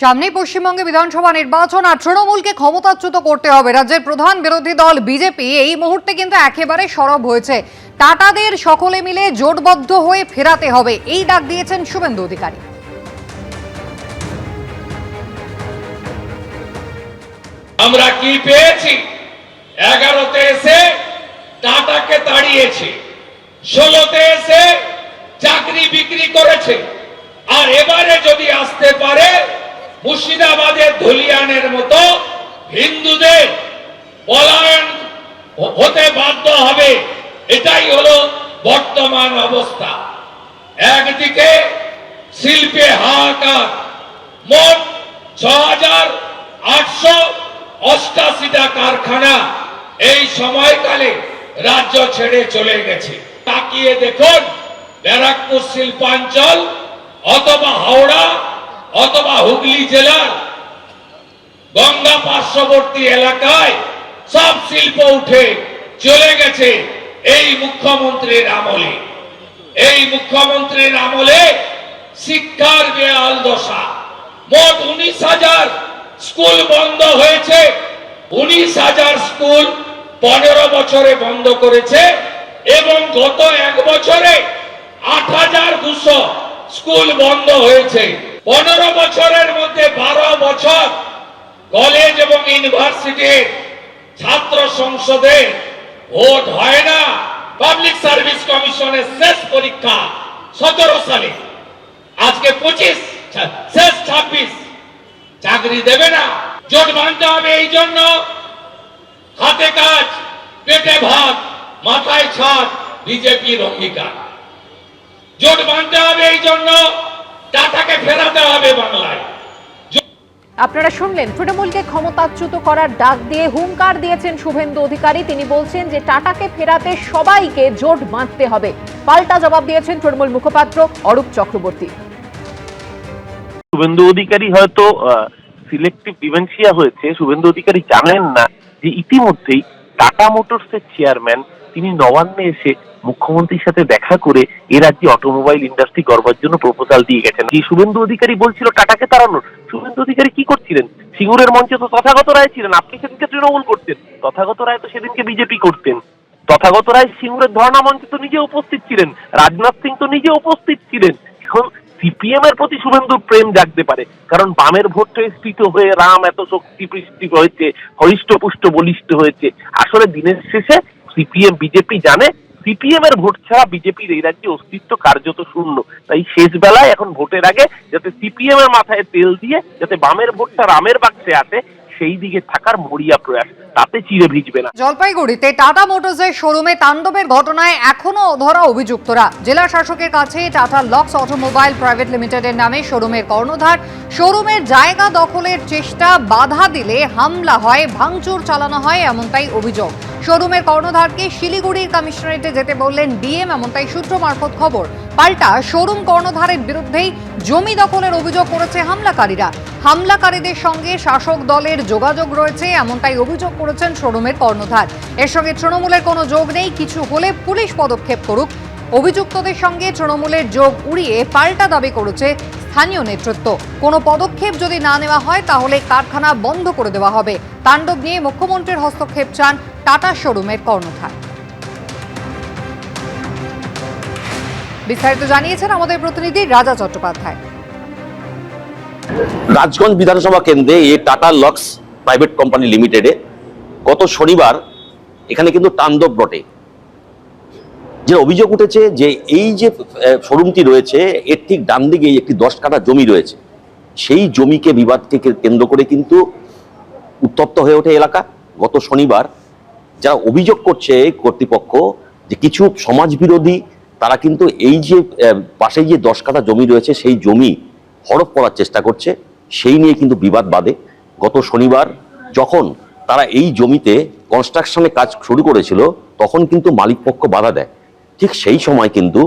সামনেই পশ্চিমবঙ্গে বিধানসভা নির্বাচন আর তৃণমূলকে ক্ষমতাচ্যুত করতে হবে। রাজ্যের প্রধান বিরোধী দল বিজেপি এই মুহূর্তে কিন্তু একেবারে সরব হয়েছে। টাটাদের সকলে মিলে জোটবদ্ধ হয়ে ফেরাতে হবে, এই ডাক দিয়েছেন শুভেন্দু অধিকারী। আমরা কি পেয়েছি? 11তে এসে টাটাকে তাড়িয়েছে, 16তে এসে চাকরি বিক্রি করেছে, আর এবারে যদি আসতে পারে মুর্শিদাবাদের ধুলিয়ানের মতো হিন্দুদের পলায়ন হতে বাধ্য হবে। এটাই হলো বর্তমান অবস্থা। একদিকে শিল্পে হাহাকার, মোট 6,888টা কারখানা এই সময়কালে রাজ্য ছেড়ে চলে গেছে। তাকিয়ে দেখুন, ব্যারাকপুর শিল্পাঞ্চল অথবা হাওড়া অথবা হুগলি জেলার গঙ্গা পার্শ্ববর্তী এলাকায় সব শিল্প উঠে চলে গেছে এই মুখ্যমন্ত্রীর আমলে। এই মুখ্যমন্ত্রীর আমলে শিক্ষার বেহাল দশা। মোট 19,000 স্কুল বন্ধ হয়েছে। 19,000 স্কুল 15 বছরে বন্ধ করেছে এবং গত 1 বছরে 8,200 স্কুল বন্ধ হয়েছে। 15 বছরের মধ্যে 12 বছর কলেজ এবং ইউনিভার্সিটির ছাত্র সংসদে ভোট হয় না। পাবলিক সার্ভিস কমিশনের শেষ পরীক্ষা 17 সালে, আজকে 25, শেষ 26, চাকরি দেবে না। জোট বাঁধতে হবে এই জন্য, হাতে কাজ পেটে ভাত মাথায় ছাদ বিজেপির অঙ্গীকার। জোট বাঁধতে হবে এই জন্য, টাটাকে ফেরাতে হবে বাংলায়। আপনারা শুনলেন, তৃণমূলকে ক্ষমতাচ্যুত করার ডাক দিয়ে হুঙ্কার দিয়েছেন শুভেন্দু অধিকারী। তিনি বলছেন যে টাটাকে ফেরাতে সবাইকে জোট বাঁধতে হবে। পাল্টা জবাব দিয়েছেন তৃণমূল মুখপাত্র অরূপ চক্রবর্তী। শুভেন্দু অধিকারী হয়তো সিলেক্টিভ ডিমেনশিয়া হয়েছে। শুভেন্দু অধিকারী জানেন না যে ইতিমধ্যেই টাটা মোটরসের চেয়ারম্যান তিনি নবান্নে এসে মুখ্যমন্ত্রীর সাথে দেখা করে এ রাজ্যে অটোমোবাইল ইন্ডাস্ট্রি করবার জন্য প্রপোজাল দিয়ে গেছেন। যে শুভেন্দু অধিকারী বলছিল টাটাকে তাড়ানোর, শুভেন্দু অধিকারী কি করছিলেন? সিঙ্গুরের মঞ্চে তো তথাগত রায় ছিলেন, আপনি সেদিনকে তৃণমূল করতেন, তথাগত রায় তো সেদিনকে বিজেপি করতেন। তথাগত রায় সিঙ্গুরের ধর্ণা মঞ্চে তো নিজে উপস্থিত ছিলেন, রাজনাথ সিং তো নিজে উপস্থিত ছিলেন। এখন সিপিএম এর প্রতি শুভেন্দুর প্রেম জাগতে পারে, কারণ বামের ভোটটা স্ফীত হয়ে রাম এত শক্তি পৃষ্টি হয়েছে, হরিষ্ঠপুষ্ট বলিষ্ঠ হয়েছে। আসলে দিনের শেষে সিপিএম বিজেপি জানে সিপিএম এর ভোট ছাড়া বিজেপির এই রাজ্যে অস্তিত্ব কার্যত শূন্য। তাই শেষ বেলায় এখন ভোটের আগে যাতে সিপিএম এর মাথায় তেল দিয়ে যাতে বামের ভোটটা রামের বাক্সে আসে, সেই দিকে থাকার মরিয়া প্রয়াস, তাতে চিড়ে ভিজবে না। জলপাইগুড়িতে টাটা মোটরসের শোরুমে তাণ্ডবের ঘটনায় এখনো অধরা অভিযুক্তরা। জেলা শাসকের কাছে টাটা লক্স অটোমোবাইল প্রাইভেট লিমিটেডের নামে শোরুমের কর্ণধার শোরুমের জায়গা দখলের চেষ্টা বাধা দিলে হামলা হয়, ভাঙচুর চালানো হয়, এমনটাই অভিযোগ। শোরুমের কর্ণধারকে শিলিগুড়ির কমিশনারেটে যেতে বললেন ডিএম, এমনটাই সূত্র মারফত খবর। পাল্টা শোরুম কর্ণধারের বিরুদ্ধেই জমি দখলের অভিযোগ করেছে হামলাকারীরা। হামলাকারীদের সঙ্গে শাসক দলের যোগাযোগ রয়েছে, এমনটাই অভিযোগ করেছেন শোরুমের কর্ণধার। এর সঙ্গে তৃণমূলের কোনো যোগ নেই, কিছু হলে পুলিশ পদক্ষেপ করুক। অভিযুক্তদের সঙ্গে তৃণমূলের যোগ উড়িয়ে পাল্টা দাবি করেছে স্থানীয় নেতৃত্ব। কোনো পদক্ষেপ যদি না নেওয়া হয় তাহলে কারখানা বন্ধ করে দেওয়া হবে। তাণ্ডব নিয়ে মুখ্যমন্ত্রীর হস্তক্ষেপ চান টাটা শোরুমের কর্ণধার। বিস্তারিত জানিয়েছেন আমাদের প্রতিনিধি রাজা চট্টোপাধ্যায়। রাজগঞ্জ বিধানসভা কেন্দ্রে এই টাটা লক্স প্রাইভেট কোম্পানি লিমিটেডে গত শনিবার এখানে কিন্তু তাণ্ডব ঘটে। যে অভিযোগ উঠেছে যে এই যে শোরুমটি রয়েছে এর ঠিক ডান দিকে একটি 10 কাঠা জমি রয়েছে, সেই জমিকে বিবাদকে কেন্দ্র করে কিন্তু উত্তপ্ত হয়ে ওঠে এলাকা। গত শনিবার যারা অভিযোগ করছে কর্তৃপক্ষ যে কিছু সমাজ বিরোধী তারা কিন্তু এই যে পাশে যে 10 কাঠা জমি রয়েছে সেই জমি হড়প করার চেষ্টা করছে, সেই নিয়ে কিন্তু বিবাদ বাধে। গত শনিবার যখন তারা এই জমিতে কনস্ট্রাকশনের কাজ শুরু করেছিল তখন কিন্তু মালিক পক্ষ বাধা দেয়। ঠিক সেই সময় কিন্তু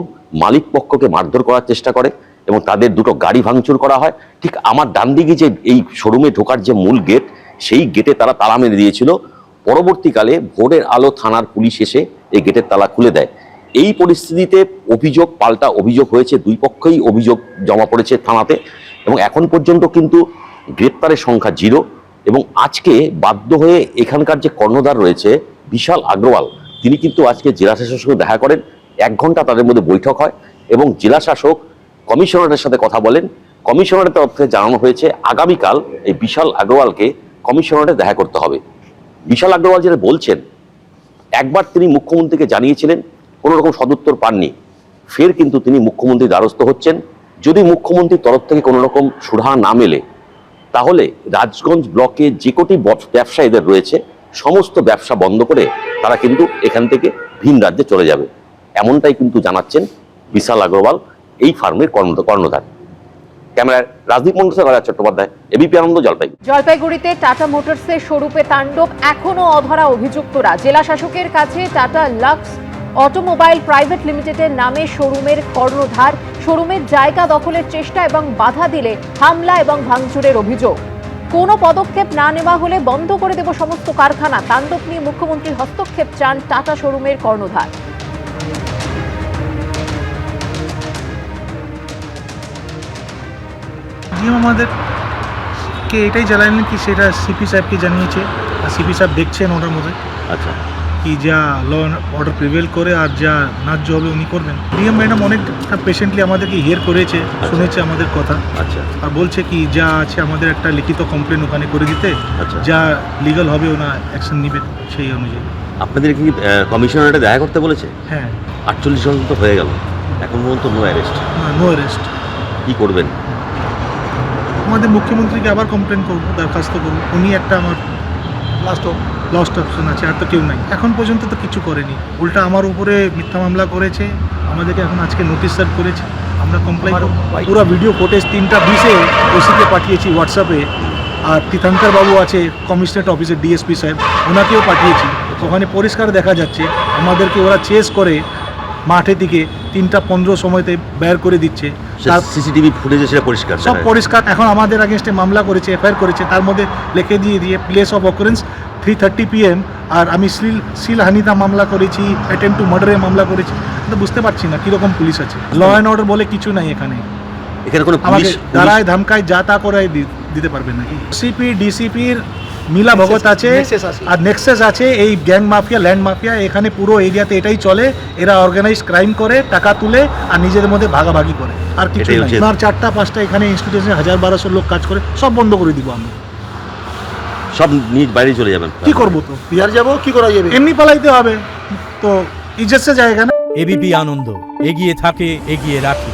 মালিক পক্ষকে মারধর করার চেষ্টা করে এবং তাদের দুটো গাড়ি ভাঙচুর করা হয়। ঠিক আমার ডান দিকে যে এই শোরুমে ঢোকার যে মূল গেট, সেই গেটে তারা তালা মেরে দিয়েছিল। পরবর্তীকালে ভোরের আলো থানার পুলিশ এসে এই গেটের তালা খুলে দেয়। এই পরিস্থিতিতে অভিযোগ পাল্টা অভিযোগ হয়েছে, দুই পক্ষই অভিযোগ জমা পড়েছে থানাতে এবং এখন পর্যন্ত কিন্তু গ্রেপ্তারের সংখ্যা 0 এবং আজকে বাধ্য হয়ে এখানকার যে কর্ণধার রয়েছে বিশাল আগরওয়াল, তিনি কিন্তু আজকে জেলা শাসকের সঙ্গে দেখা করেন। 1 ঘন্টা তাদের মধ্যে বৈঠক হয় এবং জেলা শাসক কমিশনারের সাথে কথা বলেন। কমিশনারের তরফ থেকে জানানো হয়েছে আগামীকাল এই বিশাল আগরওয়ালকে কমিশনারে দেখা করতে হবে। বিশাল আগরওয়াল যেটা বলছেন, একবার তিনি মুখ্যমন্ত্রীকে জানিয়েছিলেন, কোনো রকম সদুত্তর পাননি, ফের কিন্তু তিনি মুখ্যমন্ত্রীর দ্বারস্থ হচ্ছেন। যদি মুখ্যমন্ত্রীর তরফ থেকে কোনো রকম সুরাহা না মেলে, তাহলে রাজগঞ্জ ব্লকে যে কটি ব্যবসায়ীদের রয়েছে সমস্ত ব্যবসা বন্ধ করে তারা কিন্তু এখান থেকে ভিন রাজ্যে চলে যাবে, এমনটাই কিন্তু জানাচ্ছেন বিশাল আগরওয়াল, এই ফার্মের কর্ণধার। ক্যামেরায় রাজদীপ মন্ডল, রাজা চট্টোপাধ্যায়, এবিপি আনন্দ, জলপাইগুড়ি। জলপাইগুড়িতে টাটা মোটরসের স্বরূপে তাণ্ডব, এখনো অধরা অভিযুক্তরা। জেলা শাসকের কাছে টাটা লাক্স অটোমোবাইল প্রাইভেট লিমিটেডের নামে শোরুমের কর্ণধার, শোরুমের জায়গা দখলের চেষ্টা এবং বাধা দিলে হামলা এবং ভাঙচুরের অভিযোগ। কোনো পদক্ষেপ না নেওয়া হলে বন্ধ করে দেব সমস্ত কারখানা। তাণ্ডব নিয়ে মুখ্যমন্ত্রীর হস্তক্ষেপ চান টাটা শোরুমের কর্ণধার। ডিএম আমাদেরকে এটাই জানালেন কি সেটা সিপি সাহেবকে জানিয়েছে, আর সিপি সাহেব দেখছেন ওটার মধ্যে আচ্ছা, কি যা ল অর্ডার প্রিভেল করে আর যা ন্যায্য হবে উনি করবেন। ডিএম ম্যাডাম অনেকটা পেশেন্টলি আমাদেরকে হিয়ার করেছে, শুনেছে আমাদের কথা, আচ্ছা, আর বলছে কি যা আছে আমাদের একটা লিখিত কমপ্লেন ওখানে করে দিতে, আচ্ছা। যা লিগাল হবে ওনা অ্যাকশন নেবেন সেই অনুযায়ী। আপনাদের কি কমিশনারেটে দেখা করতে বলেছে? হ্যাঁ, 48 ঘন্টা তো হয়ে গেল, এখন পর্যন্ত নো অ্যারেস্ট। No arrest. কি করবেন? আমাদের মুখ্যমন্ত্রীকে আবার কমপ্লেন করবো, দরখাস্ত করবো, উনি একটা আমার লাস্ট অপশন আছে, আর তো কেউ নাই। এখন পর্যন্ত তো কিছু করেনি, উল্টা আমার উপরে মিথ্যা মামলা করেছে, আমাদেরকে এখন আজকে নোটিশ সার্ভ করেছে, আমরা কমপ্লেন করব। পুরো ভিডিও ফুটেজ 3:20 ওসিকে পাঠিয়েছি হোয়াটসঅ্যাপে, আর তীর্থঙ্কর বাবু আছে কমিশনারেট অফিসের ডিএসপি সাহেব, ওনাকেও পাঠিয়েছি। ওখানে পরিষ্কার দেখা যাচ্ছে আমাদেরকে ওরা চেস করে মাঠের দিকে 3:15 সময়তে বের করে দিচ্ছে। সিসিটিভি ফুটেজে সেটা পরিষ্কার, সব পরিষ্কার। এখন আমাদের আগেনস্টে মামলা করেছে, এফআইআর করেছে, তার মধ্যে লিখে দিয়ে প্লেস অফ অকারেন্স 3:30 PM, আর আমি শ্লীলহানিতা মামলা করেছি, অ্যাটেম্প টু মার্ডারের মামলা করেছি। তো বুঝতে পারছি না কীরকম পুলিশ আছে, ল অ্যান্ড অর্ডার বলে কিছু নাই এখানে। এখানে কোনো আমাকে দাঁড়ায় ধামকায় যা তা করে দিতে পারবেন নাকি? সিপি ডিসিপির মিলা ভগত আছে আর নেক্সাস আছে, এই গ্যাং মাফিয়া, ল্যান্ড মাফিয়া এখানে পুরো এরিয়াতে এটাই চলে। এরা অর্গানাইজ ক্রাইম করে, টাকা তুলে আর নিজেদের মধ্যে ভাগাভাগি করে, আর কিছু না। আর 4টা-5টা এখানে ইনস্টিটিউশনে 1000-1200 লোক কাজ করে, সব বন্ধ করে দিব আমরা। সব নিজ বাইরে চলে যাবেন? কি করবো, তো বিহার যাবো, কি করা যাবে, এমনি পালাইতে হবে তো, ইজ্জত সে জায়গা না। এবিপি আনন্দ, এগিয়ে থাকে, এগিয়ে রাখে।